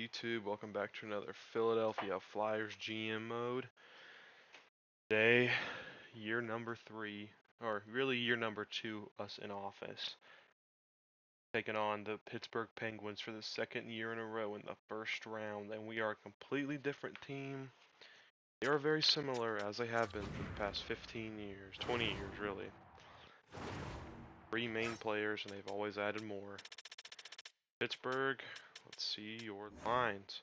YouTube? Welcome back to another Philadelphia Flyers GM mode. Today, year number 3, or really year number 2, us in office. Taking on the Pittsburgh Penguins for the second year in a row in the first round, and we are a completely different team. They are very similar as they have been for the past 15 years, 20 years really. 3 main players, and they've always added more. Pittsburgh, let's see your lines.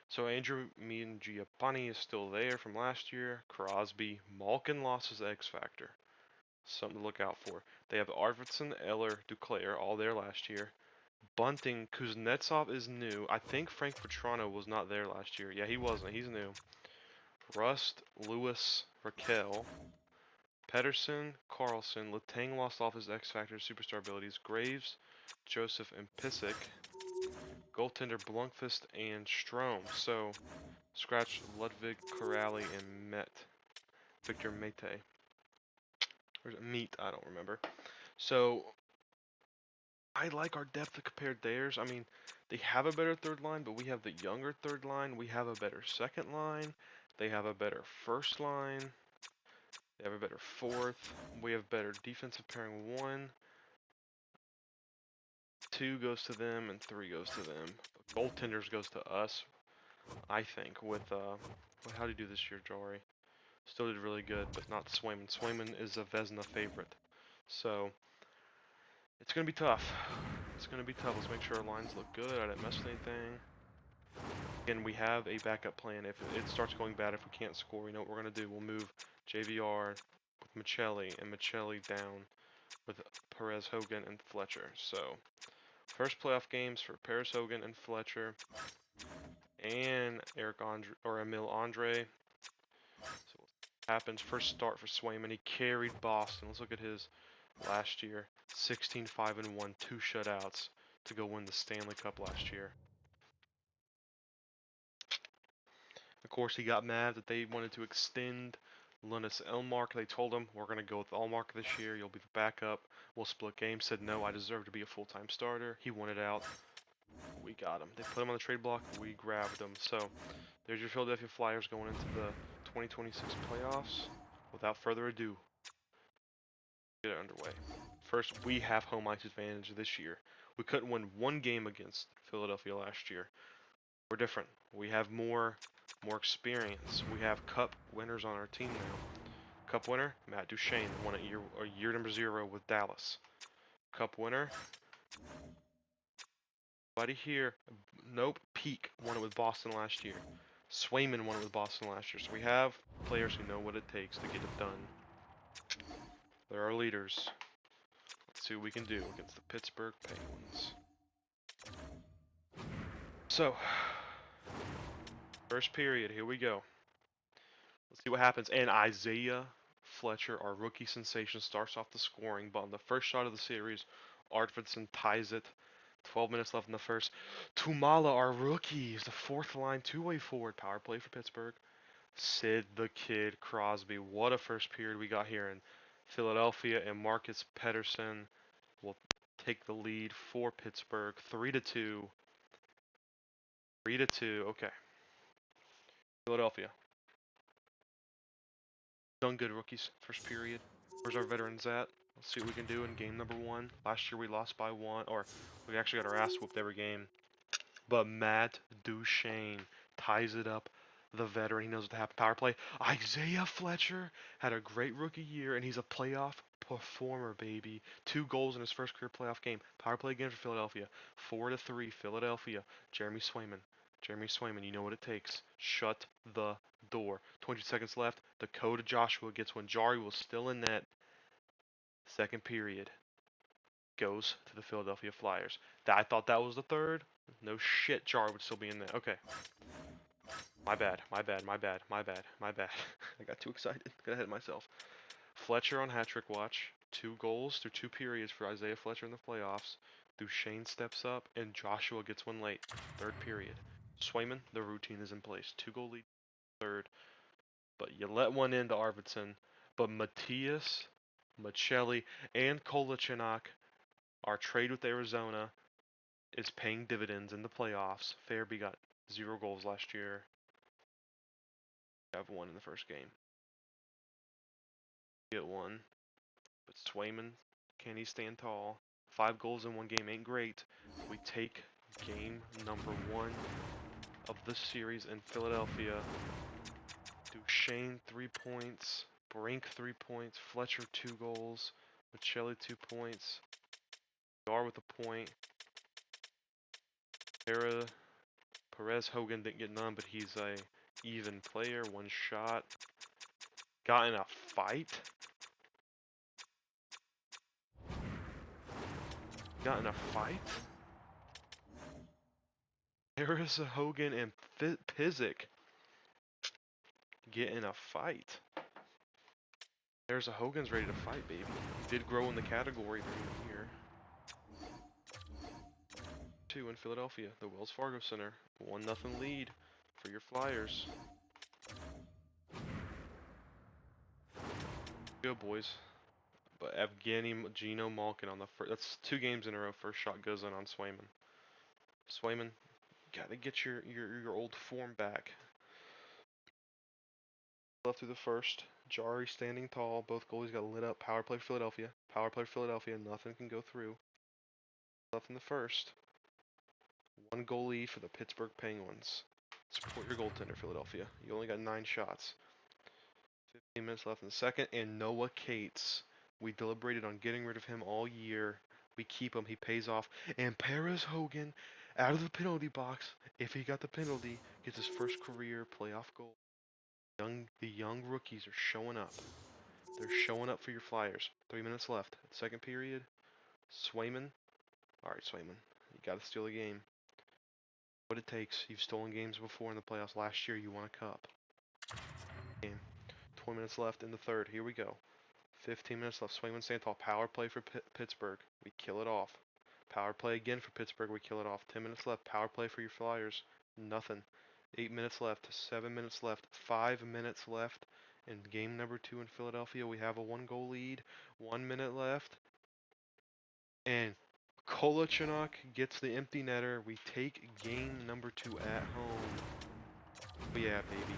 So Andrew Giappani is still there from last year. Crosby, Malkin lost his X Factor. Something to look out for. They have Arvidsson, Eller, Duclair, all there last year. Bunting, Kuznetsov is new. I think Frank Petrano was not there last year. Yeah, he wasn't. He's new. Rust, Lewis, Raquel, Pedersen, Carlson, Letang lost off his X Factor superstar abilities. Graves, Joseph, and Pissick. Goaltender Blunkfist and Strome. So scratch Ludwig, Corrali, and Victor Mete. Or is it Meat? I don't remember. So I like our depth compared to theirs. I mean, they have a better third line, but we have the younger third line. We have a better second line. They have a better first line. They have a better fourth. We have better defensive pairing 1. 2 goes to them, and 3 goes to them. Goaltenders goes to us, I think, with, how do you do this year, Jari? Still did really good, but not Swayman. Swayman is a Vezina favorite. So, it's going to be tough. It's going to be tough. Let's make sure our lines look good. I didn't mess with anything. Again, we have a backup plan. If it starts going bad, if we can't score, you know what we're going to do. We'll move JVR with Michelli and Michelli down with Perez, Hogan, and Fletcher. So, first playoff games for Perez, Hogan, and Fletcher. And Emil Andre. So happens first start for Swayman. He carried Boston. Let's look at his last year. 16-5-1, 2 shutouts to go win the Stanley Cup last year. Of course, he got mad that they wanted to extend Linus Elmark. They told him, we're going to go with Elmark this year. You'll be the backup. We'll split games. Said, no, I deserve to be a full-time starter. He wanted out. We got him. They put him on the trade block. We grabbed him. So there's your Philadelphia Flyers going into the 2026 playoffs. Without further ado, get it underway. First, we have home ice advantage this year. We couldn't win one game against Philadelphia last year. We're different. We have more experience. We have cup winners on our team now. Cup winner, Matt Duchene, won it year number 0 with Dallas. Cup winner, buddy here, nope, Peak won it with Boston last year. Swayman won it with Boston last year. So we have players who know what it takes to get it done. They're our leaders. Let's see what we can do against the Pittsburgh Penguins. So, first period, here we go. Let's see what happens. And Isaiah Fletcher, our rookie sensation, starts off the scoring. But on the first shot of the series, Arvidsson ties it. 12 minutes left in the first. Tumala, our rookie, is the 4th line, 2-way forward. Power play for Pittsburgh. Sid the Kid Crosby. What a first period we got here in Philadelphia. And Marcus Pedersen will take the lead for Pittsburgh. 3-2. 3-2. Okay. Philadelphia. Done good, rookies. First period. Where's our veterans at? Let's see what we can do in game number 1. Last year we lost by 1, or we actually got our ass whooped every game. But Matt Duchene ties it up. The veteran, he knows what to happen. Power play. Isaiah Fletcher had a great rookie year, and he's a playoff performer, baby. 2 goals in his first career playoff game. Power play again for Philadelphia. 4-3, Philadelphia. Jeremy Swayman. Jeremy Swayman, you know what it takes. Shut the door. 20 seconds left. Dakota Joshua gets one. Jari was still in net. Second period. Goes to the Philadelphia Flyers. I thought that was the third. No shit, Jari would still be in there. Okay. My bad. I got too excited. Got ahead of myself. Fletcher on hat-trick watch. 2 goals through 2 periods for Isaiah Fletcher in the playoffs. Duchene steps up, and Joshua gets one late. 3rd period. Swayman, the routine is in place. 2-goal lead, 3rd. But you let one into Arvidsson. But Matthias, Michelli, and Kolichinak, our trade with Arizona, is paying dividends in the playoffs. Farabee got 0 goals last year. Have one in the first game. Get one. But Swayman, can he stand tall? 5 goals in 1 game ain't great. We take game number 1 of the series in Philadelphia. Duchesne 3 points. Brink 3 points. Fletcher 2 goals. Michelli 2 points. Dar with a point. Perez Hogan didn't get none, but he's a even player. 1 shot. Got in a fight. Got in a fight. Perez Hogan and Pizik get in a fight. There's a Hogan's ready to fight, baby. He did grow in the category during the year. 2 in Philadelphia, the Wells Fargo Center. 1-0 lead for your Flyers. Go, boys. But Evgeny Gino Malkin on the first. That's 2 games in a row. First shot goes in on Swayman. Swayman, gotta get your old form back. Left through the first. Jari standing tall. Both goalies got lit up. Power play for Philadelphia. Power play for Philadelphia. Nothing can go through. Left in the first. 1 goal lead for the Pittsburgh Penguins. Support your goaltender, Philadelphia. You only got 9 shots. 15 minutes left in the second. And Noah Cates. We deliberated on getting rid of him all year. We keep him. He pays off. And Perez Hogan, out of the penalty box, if he got the penalty, gets his first career playoff goal. The young rookies are showing up. They're showing up for your Flyers. 3 minutes left. Second period. Swayman. Alright, Swayman. You got to steal the game. What it takes. You've stolen games before in the playoffs. Last year, you won a cup. Game. 20 minutes left in the third. Here we go. 15 minutes left. Swayman Santal. Power play for Pittsburgh. We kill it off. Power play again for Pittsburgh. We kill it off. 10 minutes left. Power play for your Flyers. Nothing. 8 minutes left. 7 minutes left. 5 minutes left. In game number 2 in Philadelphia, we have a 1-goal lead. 1 minute left. And Kolachinok gets the empty netter. We take game number 2 at home. Yeah, baby.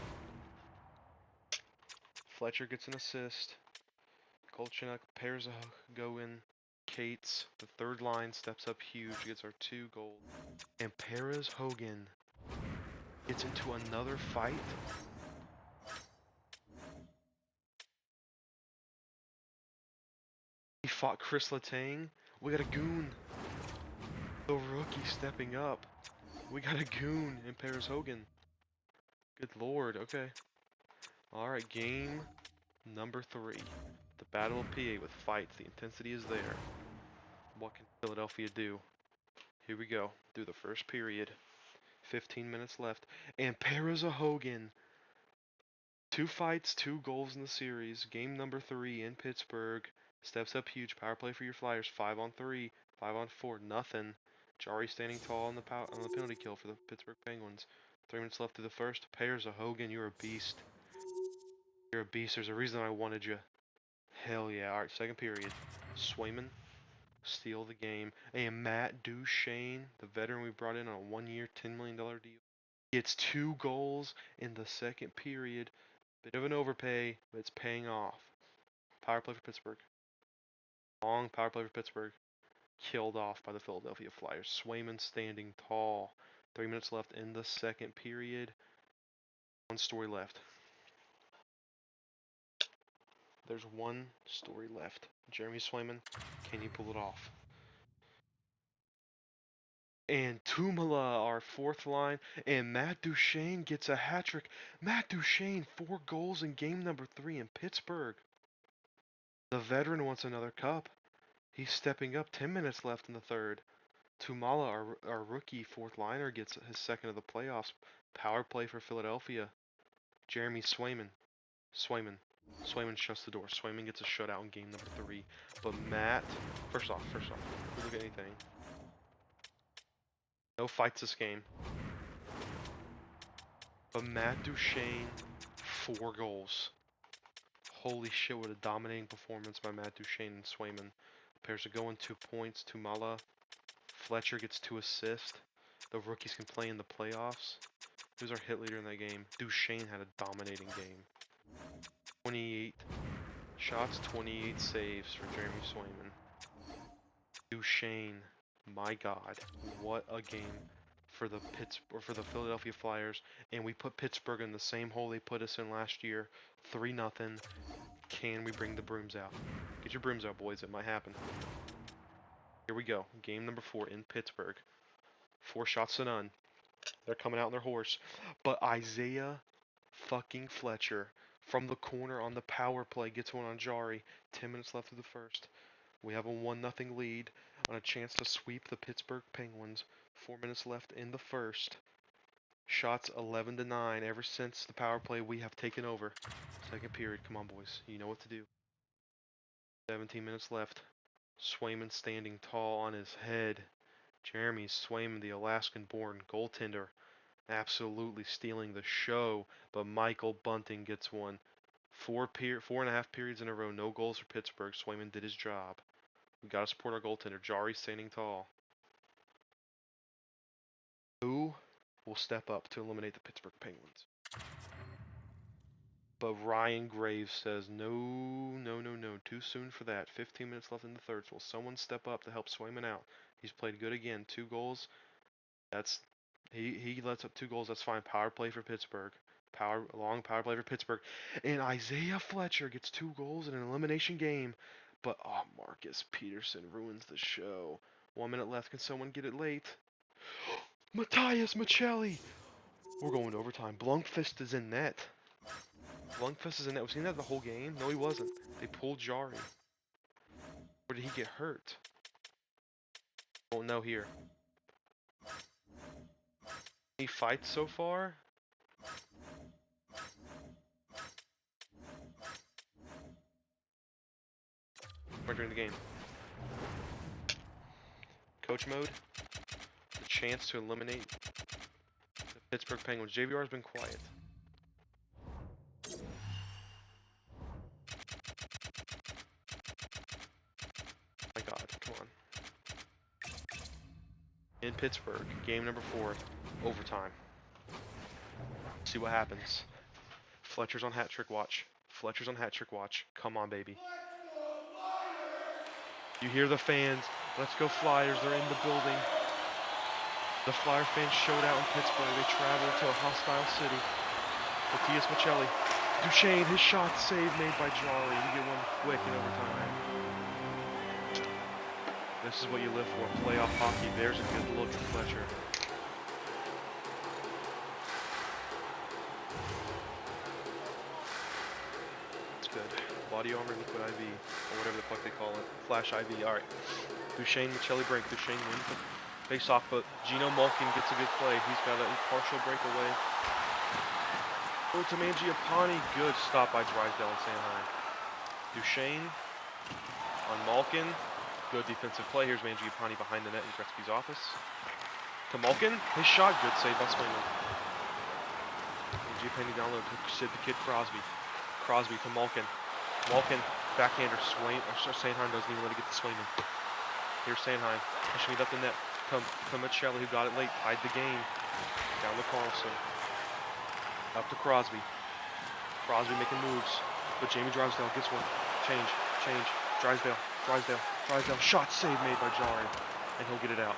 Fletcher gets an assist. Kolachinok pairs a go in. Cates, the third line, steps up huge, gets our 2 goals. And Perez Hogan gets into another fight. He fought Chris Letang. We got a goon. The rookie stepping up. We got a goon in Perez Hogan. Good lord, okay. Alright, game number 3. The Battle of PA with fights. The intensity is there. What can Philadelphia do? Here we go. Through the first period. 15 minutes left. And Perez Hogan. 2 fights, 2 goals in the series. Game number 3 in Pittsburgh. Steps up huge. Power play for your Flyers. 5-on-3. 5-on-4. Nothing. Jari standing tall on the penalty kill for the Pittsburgh Penguins. 3 minutes left through the first. Perez Hogan, you're a beast. You're a beast. There's a reason I wanted you. Hell yeah. Alright, second period. Swayman. Steal the game. And Matt Duchesne, the veteran we brought in on a 1-year, $10 million deal, gets 2 goals in the second period. Bit of an overpay, but it's paying off. Power play for Pittsburgh. Long power play for Pittsburgh. Killed off by the Philadelphia Flyers. Swayman standing tall. 3 minutes left in the second period. 1 story left. There's 1 story left. Jeremy Swayman, can you pull it off? And Tumala, our 4th line, and Matt Duchesne gets a hat trick. Matt Duchesne, 4 goals in game number 3 in Pittsburgh. The veteran wants another cup. He's stepping up. 10 minutes left in the third. Tumala, our rookie 4th liner, gets his second of the playoffs. Power play for Philadelphia. Jeremy Swayman. Swayman shuts the door. Swayman gets a shutout in game number 3. But Matt, first off, look at anything. No fights this game. But Matt Duchesne, 4 goals. Holy shit, what a dominating performance by Matt Duchesne and Swayman. Pairs are going 2 points. Tumala. Fletcher gets 2 assists. The rookies can play in the playoffs. Who's our hit leader in that game? Duchesne had a dominating game. 28 shots, 28 saves for Jeremy Swayman. Duchesne, my God, what a game for the Philadelphia Flyers, and we put Pittsburgh in the same hole they put us in last year, 3-0. Can we bring the brooms out? Get your brooms out, boys. It might happen. Here we go. Game number 4 in Pittsburgh. 4 shots to none. They're coming out on their horse, but Isaiah fucking Fletcher from the corner on the power play gets one on Jari. 10 minutes left of the first. We have a 1-0 lead on a chance to sweep the Pittsburgh Penguins. 4 minutes left in the first. Shots 11-9. Ever since the power play, we have taken over. Second period. Come on, boys. You know what to do. 17 minutes left. Swayman standing tall on his head. Jeremy Swayman, the Alaskan-born goaltender, absolutely stealing the show. But Michael Bunting gets one. 4.5 periods in a row. No goals for Pittsburgh. Swayman did his job. We gotta support our goaltender. Jari standing tall. Who will step up to eliminate the Pittsburgh Penguins? But Ryan Graves says, no, no, no, no. Too soon for that. 15 minutes left in the third. Will someone step up to help Swayman out? He's played good again. 2 goals. He lets up 2 goals. That's fine. Power play for Pittsburgh. Long power play for Pittsburgh. And Isaiah Fletcher gets 2 goals in an elimination game. But, Marcus Peterson ruins the show. 1 minute left. Can someone get it late? Matthias Michelli! We're going to overtime. Blunkfist is in net. Blunkfist is in net. Was he in that the whole game? No, he wasn't. They pulled Jari. Or did he get hurt? Oh, no, here. Any fights so far? We're during the game. Coach mode. The chance to eliminate the Pittsburgh Penguins. JVR has been quiet. My God, come on. In Pittsburgh, game number 4, overtime. See what happens. Fletcher's on hat trick watch. Fletcher's on hat trick watch. Come on, baby. You hear the fans. Let's go Flyers. They're in the building. The Flyer fans showed out in Pittsburgh. They traveled to a hostile city. Matthias Michelli. Duchesne, his shot save made by Jari. We get one quick in overtime. This is what you live for. Playoff hockey. There's a good look at Fletcher. That's good. Body armor, liquid IV, or whatever the fuck they call it. Flash IV. Alright. Duchesne, Michelli break. Duchesne wins the face-off, but Gino Malkin gets a good play. He's got a partial breakaway. Go to Mangiapane. Good stop by Drysdale and Sanheim. Duchesne on Malkin. Good defensive play. Here's Mangiapane behind the net in Gretzky's office. To Malkin. His shot. Good save by Swayman. Mangiapane down low to Sid the Kid Crosby. Crosby to Malkin. Malkin. Backhander. Sanheim doesn't even let it get to Swayman. Here's Sanheim. Pushing it up the net. To Michelli, who got it late. Tied the game. Down to Carlson. Up to Crosby. Crosby making moves. But Jamie Drysdale gets one. Change. Drysdale. Shot save made by Jari. And he'll get it out.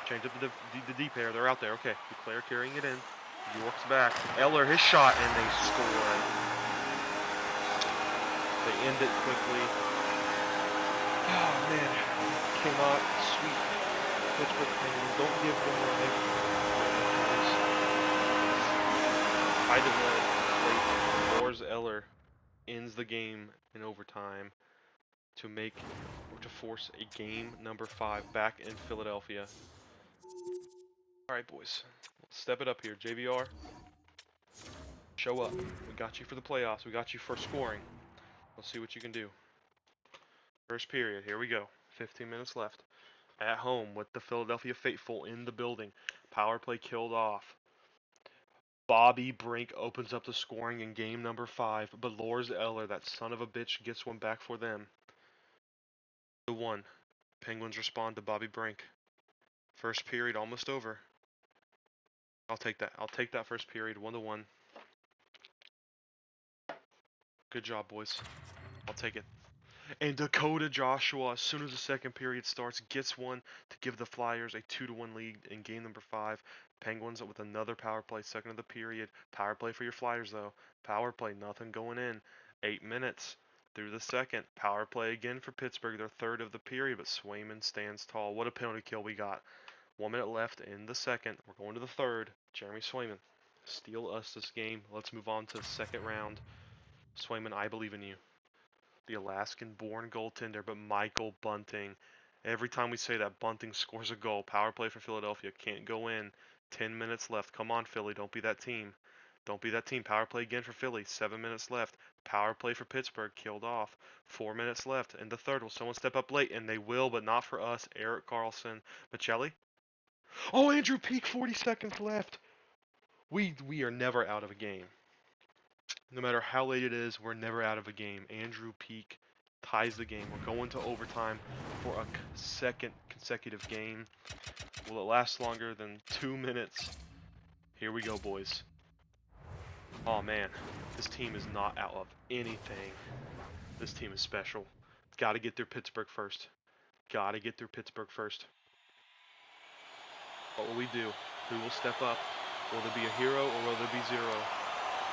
Change up the D pair. They're out there. Okay. Duclair carrying it in. York's back. Eller, his shot, and they score. They end it quickly. Oh, man. Cannot sweep Pittsburgh Penguins. Don't give them a negative. I did Lars Eller ends the game in overtime to force a game number 5 back in Philadelphia. Alright, boys. Let's step it up here. JVR, show up. We got you for the playoffs. We got you for scoring. Let's see what you can do. First period. Here we go. 15 minutes left. At home with the Philadelphia Faithful in the building. Power play killed off. Bobby Brink opens up the scoring in game number 5, but Lars Eller, that son of a bitch, gets one back for them. 2-1. Penguins respond to Bobby Brink. First period almost over. I'll take that. I'll take that first period, 1-1. Good job, boys. I'll take it. And Dakota Joshua, as soon as the second period starts, gets one to give the Flyers a 2-1 lead in game number 5. Penguins with another power play, second of the period. Power play for your Flyers, though. Power play, nothing going in. 8 minutes through the second. Power play again for Pittsburgh, their third of the period, but Swayman stands tall. What a penalty kill we got. 1 minute left in the second. We're going to the third. Jeremy Swayman, steal us this game. Let's move on to the second round. Swayman, I believe in you. The Alaskan-born goaltender, but Michael Bunting. Every time we say that, Bunting scores a goal. Power play for Philadelphia. Can't go in. 10 minutes left. Come on, Philly. Don't be that team. Don't be that team. Power play again for Philly. 7 minutes left. Power play for Pittsburgh. Killed off. 4 minutes left. In the third, will someone step up late? And they will, but not for us. Erik Karlsson. Michelli? Oh, Andrew Peak, 40 seconds left. We are never out of a game. No matter how late it is, we're never out of a game. Andrew Peak ties the game. We're going to overtime for a second consecutive game. Will it last longer than 2 minutes? Here we go, boys. Oh man, this team is not out of anything. This team is special. Got to get through Pittsburgh first. Got to get through Pittsburgh first. What will we do? Who will step up? Will there be a hero or will there be zero?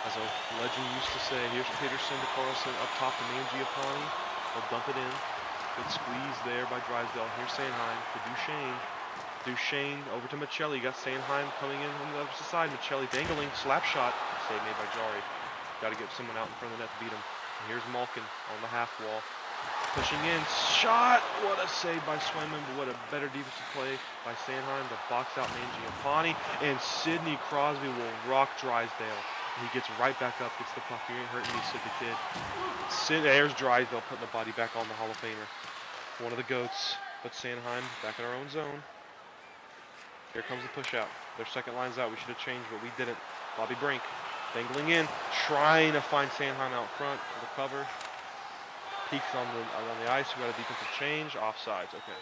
As a legend used to say, here's Peterson to Karlsson, up top to Mangiapane. They'll dump it in. Good squeeze there by Drysdale. Here's Sanheim to Duchesne. Duchesne over to Michelli. Got Sanheim coming in from the other side. Michelli dangling, slap shot. Save made by Jari. Got to get someone out in front of the net to beat him. And here's Malkin on the half wall. Pushing in, shot! What a save by Swayman, but what a better defensive play by Sanheim to box out Mangiapane. And Sidney Crosby will rock Drysdale. He gets right back up, gets the puck. You ain't hurting me, Sid the Kid. There's Drysdale putting the body back on the Hall of Famer. One of the GOATs, but Sanheim back in our own zone. Here comes the push out. Their second line's out. We should have changed, but we didn't. Bobby Brink dangling in, trying to find Sanheim out front for the cover. Peaks on the ice. We got a defensive change. Offsides. Okay.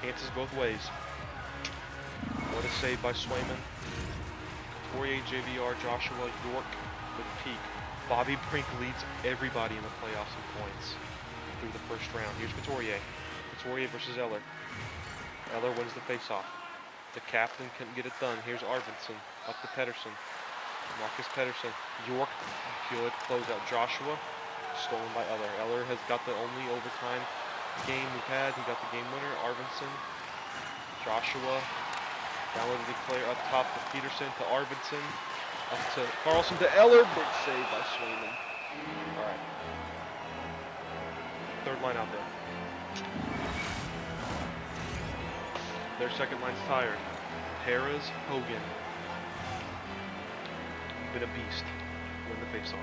Answers both ways. What a save by Swayman. Couturier, JVR, Joshua, York with Peak. Bobby Brink leads everybody in the playoffs in points through the first round. Here's Couturier. Couturier versus Eller. Eller wins the faceoff. The captain couldn't get it done. Here's Arvidsson up to Pettersson. Marcus Pettersson. York, good closeout. Joshua, stolen by Eller. Eller has got the only overtime game we've had. He got the game winner. Arvidsson. Joshua. Down to declare up top to Peterson, to Arvidsson, up to Karlsson, to Eller. Big save by Swayman. Alright. Third line out there. Their second line's tired. Perez, Hogan. Been a beast. Win the faceoff.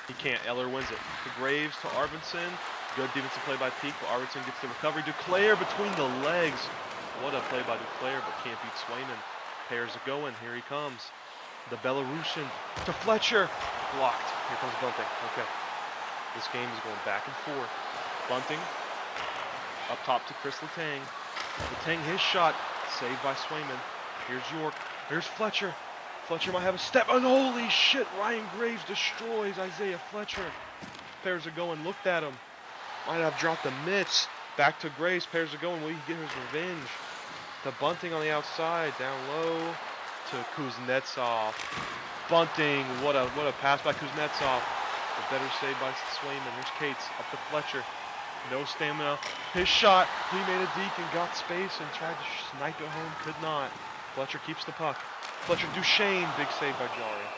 He can't. Eller wins it. To Graves, to Arvidsson. Good defensive play by Peak, but Arvidsson gets the recovery. Duclair between the legs. What a play by Duclair, but can't beat Swayman. Pairs are going. Here he comes. The Belarusian to Fletcher. Blocked. Here comes Bunting. Okay. This game is going back and forth. Bunting up top to Chris Letang. Letang, his shot. Saved by Swayman. Here's York. Here's Fletcher. Fletcher might have a step. And holy shit, Ryan Graves destroys Isaiah Fletcher. Pairs are going. Looked at him. Might have dropped the mitts. Back to Graves. Pairs are going. Will he get his revenge? To Bunting on the outside. Down low to Kuznetsov. Bunting. What a pass by Kuznetsov. A better save by Swayman. Here's Cates. Up to Fletcher. No stamina. His shot. He made a deke and got space and tried to snipe it home. Could not. Fletcher keeps the puck. Fletcher Duchesne. Big save by Jari.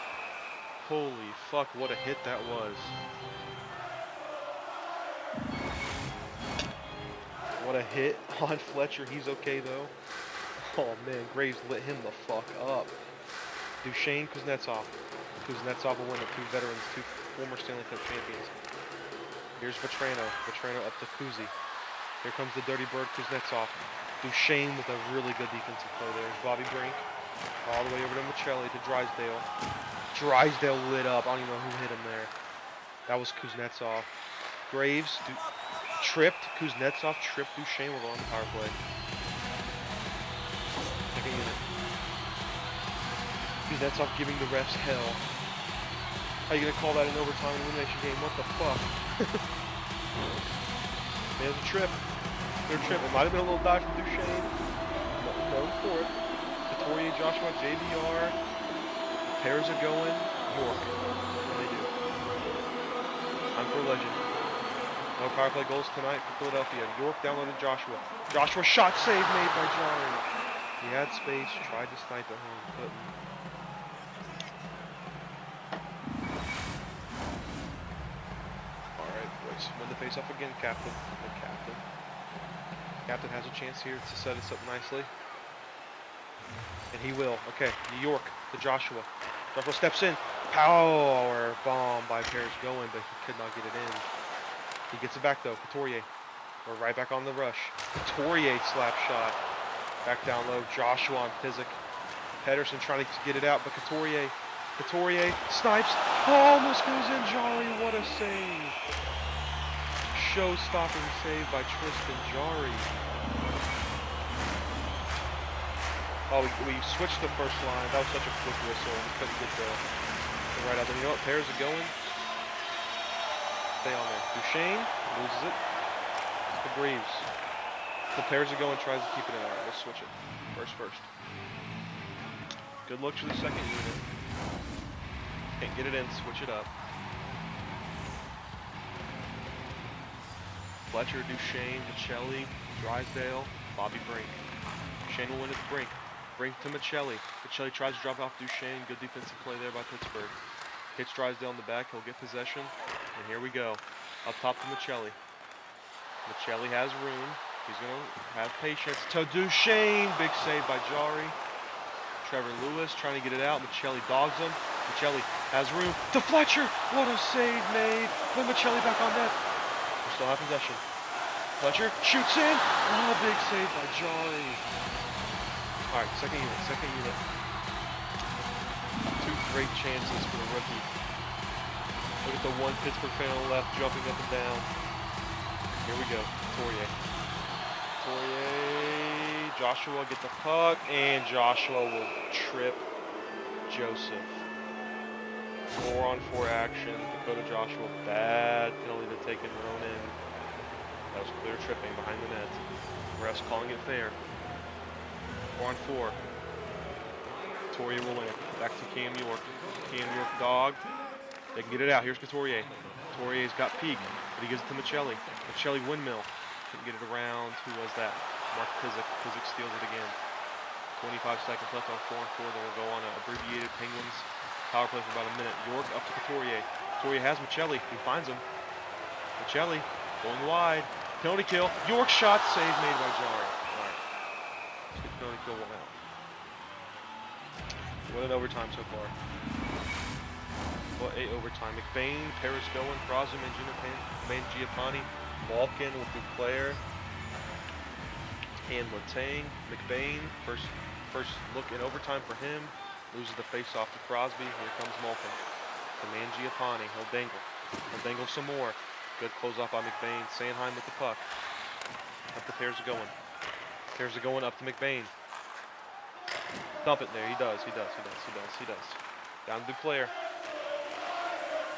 Holy fuck. What a hit that was. What a hit on Fletcher. He's okay though. Oh man, Graves lit him the fuck up. Duchesne, Kuznetsov. Kuznetsov will win it. Two veterans, two former Stanley Cup champions. Here's Vetrano. Vetrano up to Kuzi. Here comes the dirty bird, Kuznetsov. Duchesne with a really good defensive play there. There's Bobby Brink. All the way over to Michelli, to Drysdale. Drysdale lit up. I don't even know who hit him there. That was Kuznetsov. Graves. Tripped. Kuznetsov tripped Duchesne. We're going to power play. Second unit. Kuznetsov giving the refs hell. How are you going to call that an overtime elimination game? What the fuck? There's a trip. There's a trip. It might have been a little dodge from Duchesne. Known for it. Couturier, Joshua, JVR. Pairs are going. York. What do they do? Time for a legend. No power play goals tonight for Philadelphia. York downloaded Joshua. Joshua shot save made by Jari. He had space, tried to snipe at home, couldn't. Alright, boys. Win the face-off again, Captain. The Captain. Captain has a chance here to set us up nicely. And he will. Okay, New York to Joshua. Joshua steps in. Power bomb by Pairs going, but he could not get it in. He gets it back though. Couturier. We're right back on the rush. Couturier slap shot. Back down low. Joshua on Physic. Pedersen trying to get it out, but Couturier snipes. Oh, almost goes in. Jari, what a save. Show-stopping save by Tristan Jari. Oh, we switched the first line. That was such a quick whistle. We couldn't get the right out there. You know what? Pairs are going. Stay on there. Duchesne loses it. The Breves. The Pairs are going. Tries to keep it in. All right, let's switch it. First. Good look for the second unit. Can't get it in. Switch it up. Fletcher, Duchesne, Michelli, Drysdale, Bobby Brink. Duchesne will win at the Brink. Brink to Michelli. Michelli tries to drop off Duchesne. Good defensive play there by Pittsburgh. Hits Drysdale in the back. He'll get possession. And here we go. Up top to Michelli. Michelli has room. He's going to have patience. To Duchesne. Big save by Jari. Trevor Lewis trying to get it out. Michelli dogs him. Michelli has room. To Fletcher. What a save made. Put Michelli back on net. We still have possession. Fletcher shoots in. Oh, big save by Jari. All right, second unit. Two great chances for the rookie. Look at the one Pittsburgh fan on the left jumping up and down. Here we go. Couturier. Joshua get the puck, and Joshua will trip Joseph. 4-on-4 action. Dakota Joshua. Bad penalty to take in Ronan. That was clear tripping behind the net. Refs calling it fair. 4-on-4. Couturier will win it. Back to Cam York. Cam York dog. They can get it out. Here's Couturier. Couturier's got Peak, but he gives it to Michelli. Michelli windmill. Couldn't get it around. Who was that? Mark Physic. Physic steals it again. 25 seconds left on 4-on-4. Then we'll go on an abbreviated Penguins power play for about a minute. York up to Couturier. Couturier has Michelli. He finds him. Michelli going wide. Penalty kill. York shot. Save made by Jari. Alright. Let's get the penalty kill one out. What an overtime so far. What a overtime. McBain, Paris going, Crosby, Mangiapane, Malkin with Duclair, and Letang. McBain, first look in overtime for him. Loses the face-off to Crosby. Here comes Malkin. To Mangiapane. He'll dangle. He'll dangle some more. Good close-off by McBain. Sanheim with the puck. Up the Pairs are going. Pairs are going up to McBain. Dump it there. He does. Down to Duclair.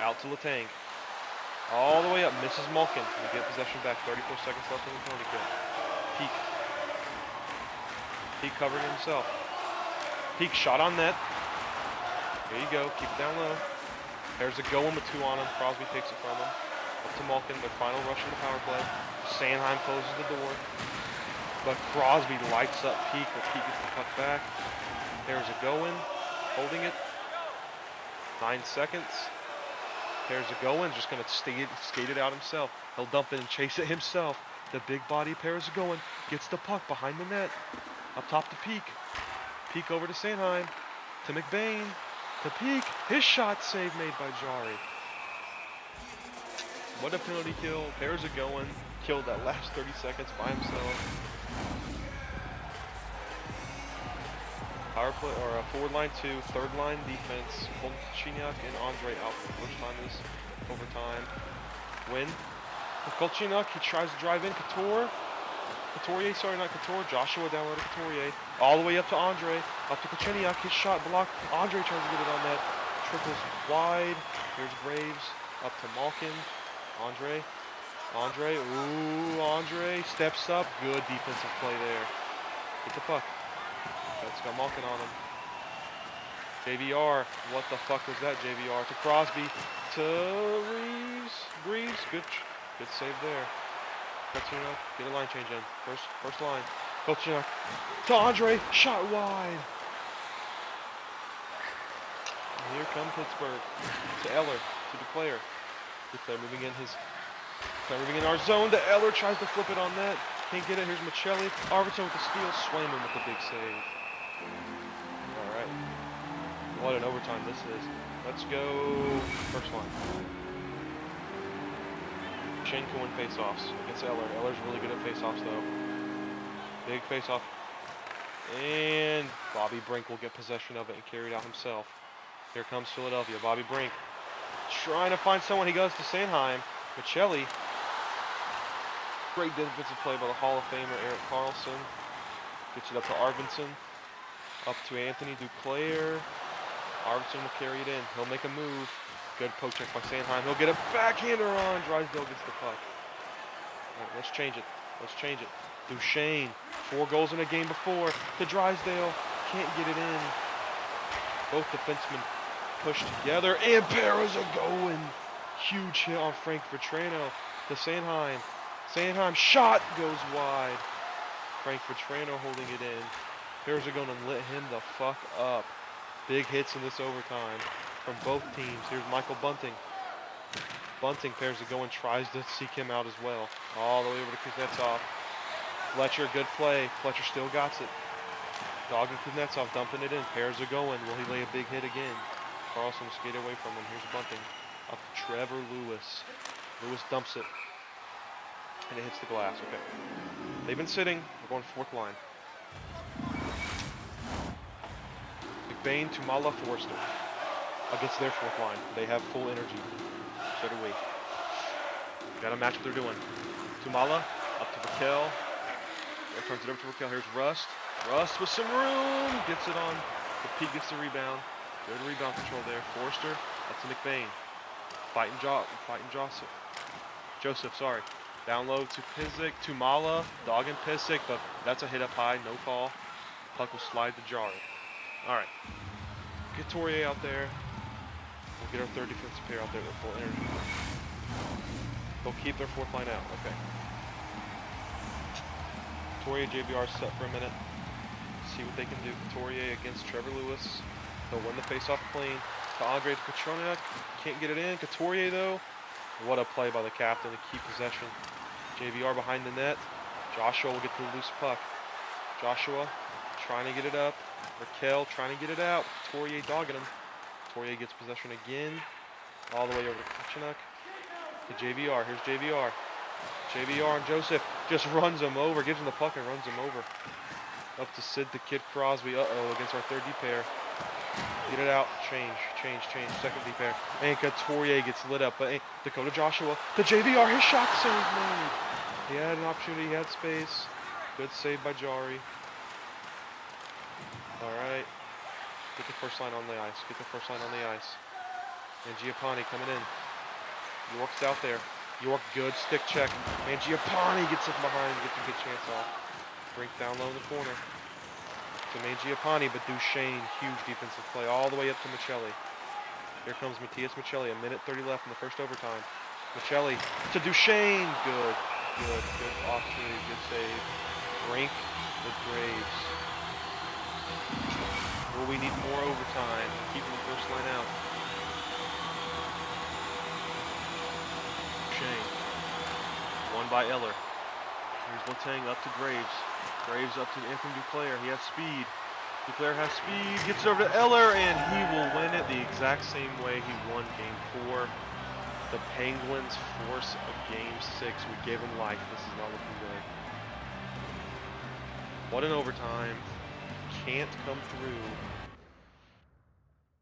Out to Letang. All the way up. Misses Malkin. We get possession back. 34 seconds left on the penalty kill. Peak covering himself. Peak shot on net. There you go. Keep it down low. There's a going with two on him. Crosby takes it from him. Up to Malkin. The final rush of the power play. Sanheim closes the door. But Crosby lights up Peak. But Peak gets the puck back. There's a going. Holding it. 9 seconds. There's a going. Just going to skate it out himself. He'll dump it and chase it himself. The big body Pairs are going. Gets the puck behind the net. Up top to Peak. Peak over to Sanheim. To McBain. To Peak. His shot save made by Jari. What a penalty kill. Pairs are going. Killed that last 30 seconds by himself. Power play, or a forward line 2, third line defense. Polchiniak and Andre out for the first time this overtime. Win. Kolchynuk, he tries to drive in. Couturier, sorry, not Couture. Joshua down low to Couturier. All the way up to Andre. Up to Kolchynuk. His shot blocked. Andre tries to get it on net. Trickles wide. Here's Graves. Up to Malkin. Andre. Ooh, Andre steps up. Good defensive play there. Get the puck. That's got Malkin on him. JVR. What the fuck was that, JVR? To Crosby. To Reeves. Good save there. Kolchynuk, get a line change in. First line. Kolchynuk to Andre, shot wide. And here come Pittsburgh. To Eller, to Duclair. Duclair moving in our zone. To Eller, tries to flip it on net. Can't get it. Here's Michelli. Arvidsson with the steal. Swayman with the big save. All right. What an overtime this is. Let's go first line. Shane can win faceoffs against Eller. Eller's really good at faceoffs though. Big faceoff. And Bobby Brink will get possession of it and carry it out himself. Here comes Philadelphia. Bobby Brink trying to find someone. He goes to Sanheim. Michelli. Great defensive play by the Hall of Famer Erik Karlsson. Gets it up to Arvidsson. Up to Anthony Duclair. Arvidsson will carry it in. He'll make a move. Good poke check by Sanheim. He'll get a backhander on. Drysdale gets the puck. All right, let's change it. Duchesne. 4 goals in a game before. To Drysdale. Can't get it in. Both defensemen push together. And Paras are going. Huge hit on Frank Vetrano. To Sanheim. Sanheim shot goes wide. Frank Vetrano holding it in. Paras are going to lit him the fuck up. Big hits in this overtime from both teams. Here's Michael Bunting. Pairs to go and tries to seek him out as well. All the way over to Kuznetsov. Fletcher, good play. Fletcher still got it. Dogging Kuznetsov, dumping it in. Pairs are going. Will he lay a big hit again? Carlson will skate away from him. Here's Bunting. Up to Trevor Lewis. Lewis dumps it. And it hits the glass. Okay. They've been sitting. We're going fourth line. McBain, Tumala, Forrester. Against their fourth line. They have full energy. So do we. Gotta match what they're doing. Tumala, up to Raquel. Turns it over to Raquel. Here's Rust. Rust with some room. Gets it on. The Pete gets the rebound. Good rebound control there. Forrester, up to McBain. Fighting Joseph, sorry. Down low to Pizik. Tumala, dogging Pizik, but that's a hit up high. No call. Puck will slide to Jari. Alright. Get Torrier out there. We'll get our third defensive pair out there with full energy. They'll keep their fourth line out. Okay. Torrier, JBR set for a minute. See what they can do. Torrier against Trevor Lewis. They'll win the faceoff clean. To Andre Petronak. Can't get it in. Couturier though. What a play by the captain to keep possession. JVR behind the net. Joshua will get the loose puck. Joshua trying to get it up. Raquel trying to get it out. Couturier dogging him. Couturier gets possession again. All the way over to Kuchenak. To JVR. Here's JVR. JVR and Joseph just runs him over. Gives him the puck and runs him over. Up to Sid the Kid Crosby. Uh-oh, against our third D pair. Get it out. Change. Second D pair. And Couturier gets lit up. But Dakota Joshua. To JVR. His shot save made. He had an opportunity. He had space. Good save by Jari. Alright. Get the first line on the ice. And Giappani coming in. York's out there. York, good stick check. And Giappani gets it behind. Gets a good chance off. Brink down low in the corner. To Giappani, but Duchesne, huge defensive play all the way up to Michelli. Here comes Matthias Michelli. 1:30 left in the first overtime. Michelli to Duchesne. Good opportunity. Good save. Brink with Graves. Will we need more overtime? Keeping the first line out. Duchesne. Won by Eller. Here's Letang up to Graves. Graves up to Anthony Duclair. He has speed. Duclair has speed. Gets over to Eller, and he will win it the exact same way he won Game 4. The Penguins force a Game 6. We gave them life. This is not looking good. What an overtime. Can't come through.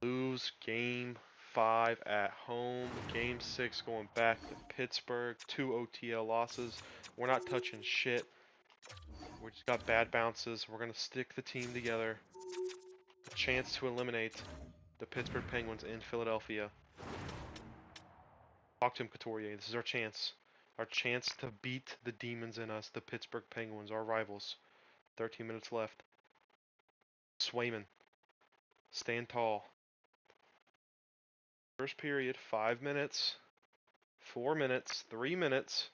Lose Game 5 at home. Game 6 going back to Pittsburgh. 2 OTL losses. We're not touching shit. We just got bad bounces. We're going to stick the team together. A chance to eliminate the Pittsburgh Penguins in Philadelphia. Talk to him, Couturier. This is our chance. Our chance to beat the demons in us, the Pittsburgh Penguins, our rivals. 13 minutes left. Swayman. Stand tall. First period, 5 minutes. 4 minutes. 3 minutes.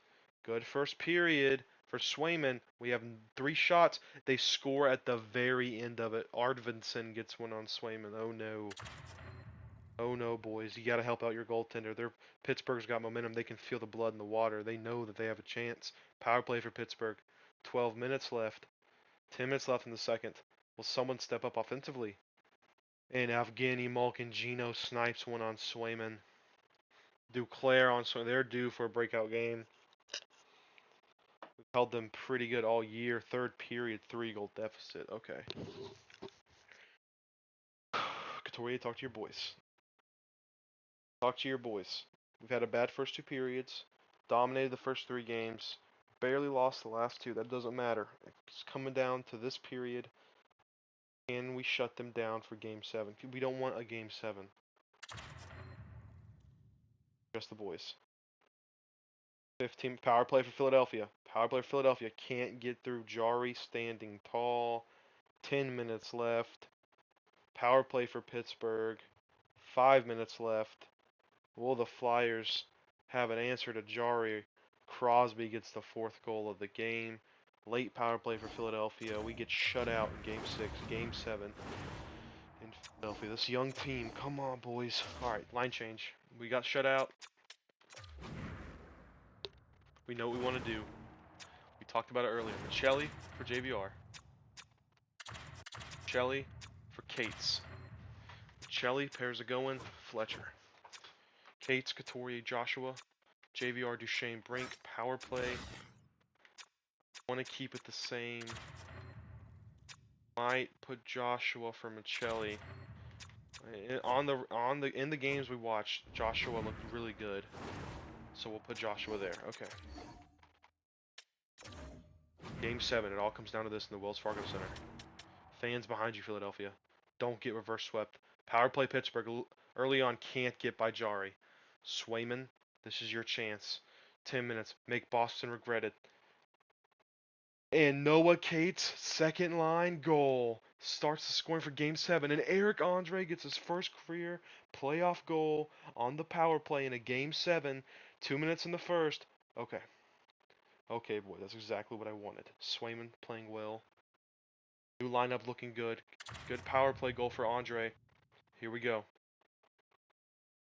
Good first period for Swayman. We have 3 shots. They score at the very end of it. Ardvinson gets one on Swayman. Oh no. Oh no, boys. You got to help out your goaltender. Pittsburgh's got momentum. They can feel the blood in the water. They know that they have a chance. Power play for Pittsburgh. 12 minutes left. 10 minutes left in the second. Will someone step up offensively? And Evgeny Malkin Gino snipes one on Swayman. Duclair on Swayman. They're due for a breakout game. We've held them pretty good all year. Third period, 3-goal deficit. Okay. Couturier, talk to your boys. Talk to your boys. We've had a bad first 2 periods. Dominated the first 3 games. Barely lost the last 2. That doesn't matter. It's coming down to this period. Can we shut them down for Game 7? We don't want a Game 7. Just the boys. 15 power play for Philadelphia. Power play for Philadelphia. Can't get through Jari standing tall. 10 minutes left. Power play for Pittsburgh. 5 minutes left. Will the Flyers have an answer to Jari? Crosby gets the 4th goal of the game. Late power play for Philadelphia. We get shut out in Game 6. Game 7 in Philadelphia. This young team. Come on, boys. Alright, line change. We got shut out. We know what we want to do. We talked about it earlier. Michelli for JVR. Michelli for Cates. Michelli pairs are going. Fletcher. Cates, Couturier, Joshua. JVR, Duchesne, Brink. Power play. Want to keep it the same. Might put Joshua for Michelli. In the games we watched, Joshua looked really good. So we'll put Joshua there. Okay. Game 7. It all comes down to this in the Wells Fargo Center. Fans behind you, Philadelphia. Don't get reverse swept. Power play Pittsburgh. Early on, can't get by Jari. Swayman, this is your chance. 10 minutes. Make Boston regret it. And Noah Cates' second line goal starts the scoring for Game 7. And Eric Andre gets his first career playoff goal on the power play in a Game 7. 2 minutes in the first. Okay. Okay, boy, that's exactly what I wanted. Swayman playing well. New lineup looking good. Good power play goal for Andre. Here we go.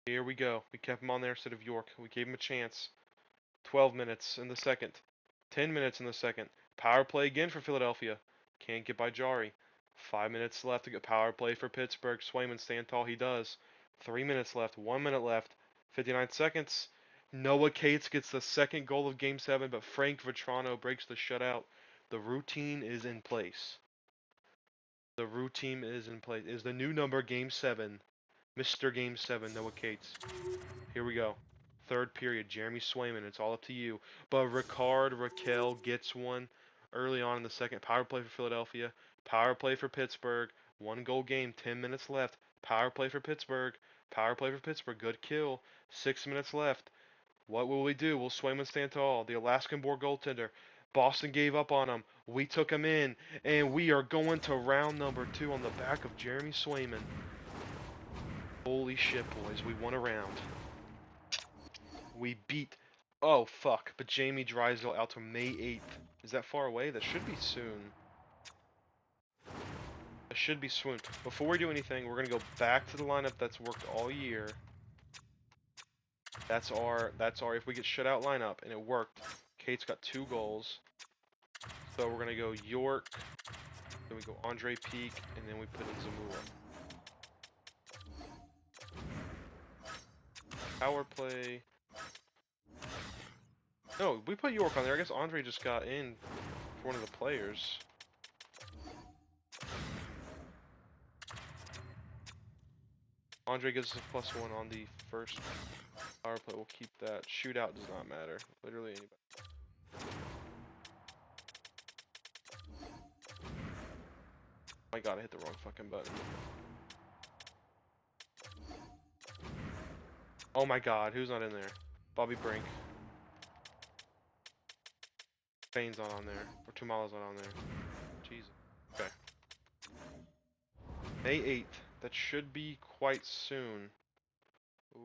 Here we go. We kept him on there instead of York. We gave him a chance. 12 minutes in the second. 10 minutes in the second. Power play again for Philadelphia. Can't get by Jari. 5 minutes left to get power play for Pittsburgh. Swayman stand tall. He does. 3 minutes left. 1 minute left. 59 seconds. Noah Cates gets the second goal of Game 7, but Frank Vetrano breaks the shutout. The routine is in place. The routine is in place. Is the new number Game 7. Mr. Game 7, Noah Cates. Here we go. Third period, Jeremy Swayman. It's all up to you. But Raquel gets one early on in the second. Power play for Philadelphia. Power play for Pittsburgh. 1-goal game, 10 minutes left. Power play for Pittsburgh. Power play for Pittsburgh. Good kill. 6 minutes left. What will we do? Will Swayman stand tall? The Alaskan-born goaltender. Boston gave up on him. We took him in. And we are going to round number 2 on the back of Jeremy Swayman. Holy shit, boys. We won a round. We beat... Oh, fuck. But Jamie Drysdale out to May 8th. Is that far away? That should be soon. That should be soon. Before we do anything, we're going to go back to the lineup that's worked all year. That's our if we get shut out lineup, and it worked. Kate's got 2 goals. So we're going to go York, then we go Andre Peak, and then we put in Zamula. Power play. No, we put York on there. I guess Andre just got in for one of the players. Andre gives us a +1 on the first power play. We'll keep that. Shootout does not matter. Literally anybody. Oh my god, I hit the wrong fucking button. Oh my god, who's not in there? Bobby Brink. Bane's not on there. Or Tumala's not on there. Jesus. Okay. May 8th. That should be quite soon.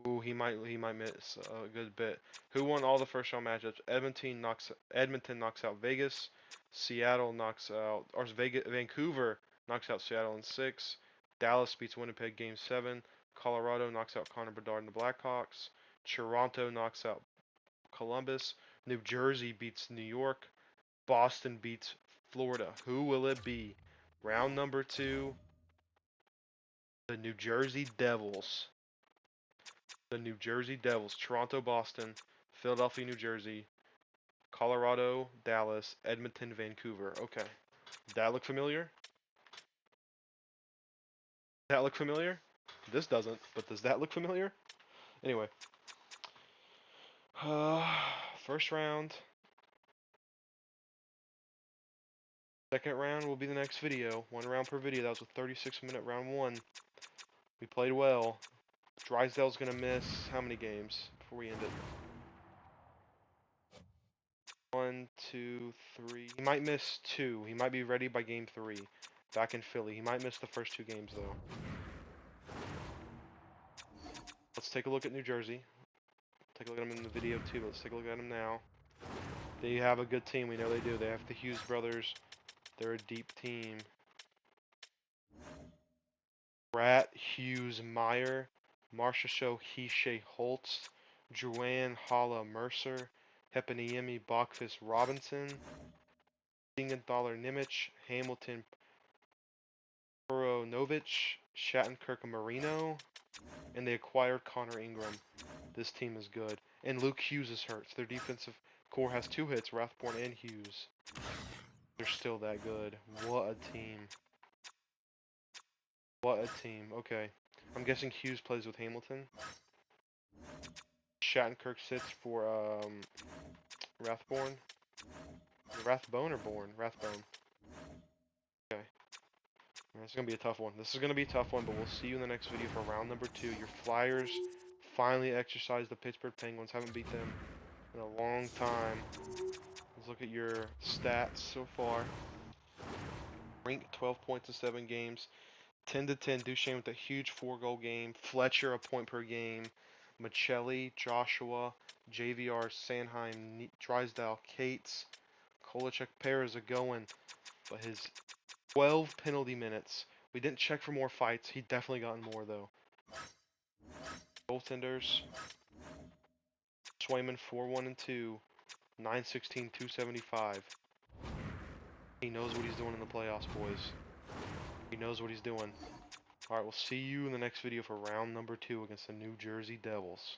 Ooh, he might miss a good bit. Who won all the first round matchups? Edmonton knocks out Vegas. Seattle knocks out Vancouver knocks out Seattle in 6. Dallas beats Winnipeg game 7. Colorado knocks out Connor Bedard and the Blackhawks. Toronto knocks out Columbus. New Jersey beats New York. Boston beats Florida. Who will it be? Round number 2. The New Jersey Devils. The New Jersey Devils. Toronto, Boston, Philadelphia, New Jersey, Colorado, Dallas, Edmonton, Vancouver. Okay. Does that look familiar? Does that look familiar? This doesn't, but does that look familiar? Anyway. First round. Second round will be the next video. 1 round per video. That was a 36-minute round 1. We played well. Drysdale's going to miss how many games before we end it? 1, 2, 3. He might miss 2. He might be ready by game 3. Back in Philly. He might miss the first 2 games, though. Let's take a look at New Jersey. Take a look at them in the video, too, but let's take a look at them now. They have a good team. We know they do. They have the Hughes brothers. They're a deep team. Rat, Hughes, Meyer, Marsha Show, Hishe, Holtz, Joanne, Holla, Mercer, Hepaniemi, Bachfist, Robinson, Dingenthaler, Nimich, Hamilton, Novich, Shattenkirk, Marino, and they acquired Connor Ingram. This team is good. And Luke Hughes is hurt. So their defensive core has 2 hits, Rathborn and Hughes. They're still that good. What a team. What a team. Okay. I'm guessing Hughes plays with Hamilton. Shattenkirk sits for Rathborn. Rathbone or Born? Rathbone. Okay. This is going to be a tough one. This is going to be a tough one, but we'll see you in the next video for round number 2. Your Flyers finally exercised the Pittsburgh Penguins. Haven't beat them in a long time. Let's look at your stats so far. Brink, 12 points in 7 games. 10-10. Duchesne with a huge 4-goal game. Fletcher, a point per game. Michelli, Joshua, JVR, Sanheim, Drysdale, Cates, Kolachek, Perez are going. But his 12 penalty minutes. We didn't check for more fights. He definitely gotten more, though. Goaltenders. Swayman, 4-1-2. 916, 275. He knows what he's doing in the playoffs, boys. He knows what he's doing. Alright, we'll see you in the next video for round number 2 against the New Jersey Devils.